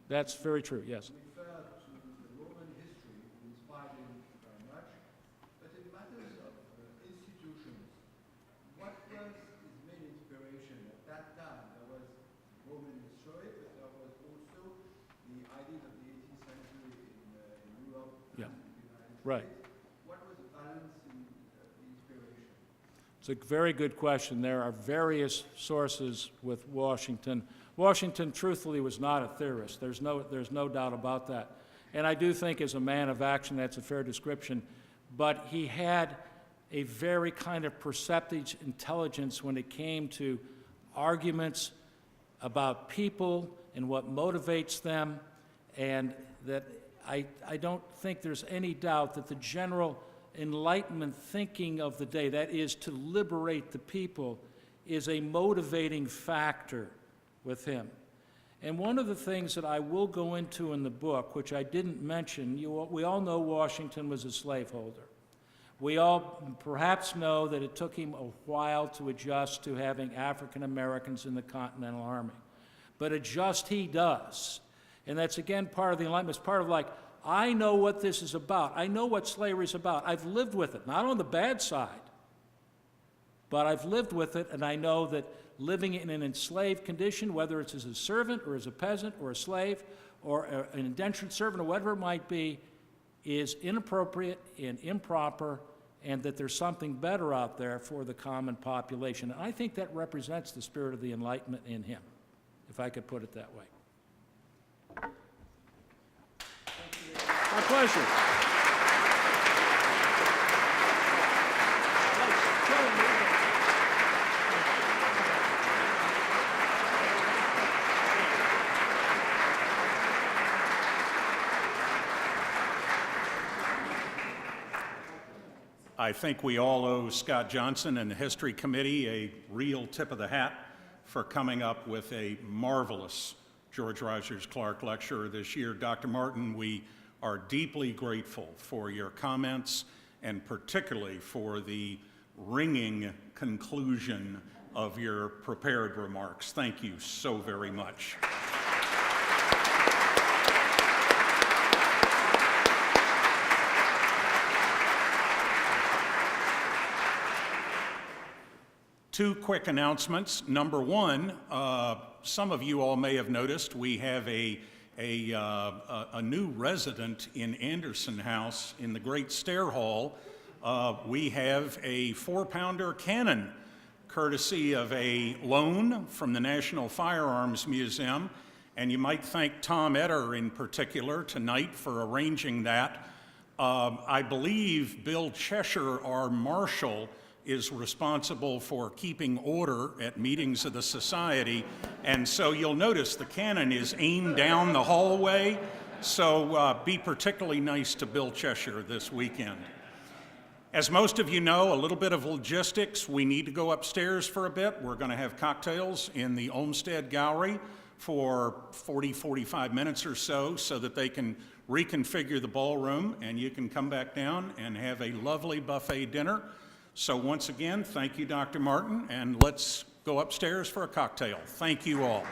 That's very true, yes. Refer to the Roman history, who inspired him very much. But in matters of institutions, what was his main inspiration? At that time, there was Roman history, but there was also the ideas of the 18th century in Europe Yeah. and the United Right. States. What was the balance in the inspiration? It's a very good question. There are various sources with Washington. Washington, truthfully, was not a theorist. There's no doubt about that. And I do think as a man of action, that's a fair description. But he had a very kind of perceptive intelligence when it came to arguments about people and what motivates them, and that I don't think there's any doubt that the general Enlightenment thinking of the day, that is to liberate the people, is a motivating factor with him. And one of the things that I will go into in the book, which I didn't mention, we all know Washington was a slaveholder. We all perhaps know that it took him a while to adjust to having African Americans in the Continental Army. But adjust he does. And that's again part of the Enlightenment. It's part of like, I know what this is about. I know what slavery is about. I've lived with it, not on the bad side, but I've lived with it, and I know that living in an enslaved condition, whether it's as a servant or as a peasant or a slave or an indentured servant or whatever it might be, is inappropriate and improper, and that there's something better out there for the common population. And I think that represents the spirit of the Enlightenment in him, if I could put it that way. My pleasure. I think we all owe Scott Johnson and the History Committee a real tip of the hat for coming up with a marvelous George Rogers Clark lecture this year. Dr. Martin, we are deeply grateful for your comments and particularly for the ringing conclusion of your prepared remarks. Thank you so very much. Two quick announcements. Number one, some of you all may have noticed we have a new resident in Anderson House in the Great Stair Hall. We have a 4-pounder cannon, courtesy of a loan from the National Firearms Museum. And you might thank Tom Etter in particular tonight for arranging that. I believe Bill Cheshire, our marshal, is responsible for keeping order at meetings of the society. And so you'll notice the cannon is aimed down the hallway. So be particularly nice to Bill Cheshire this weekend. As most of you know, a little bit of logistics. We need to go upstairs for a bit. We're going to have cocktails in the Olmsted Gallery for 45 minutes or so that they can reconfigure the ballroom, and you can come back down and have a lovely buffet dinner. So once again, thank you, Dr. Martin, and let's go upstairs for a cocktail. Thank you all.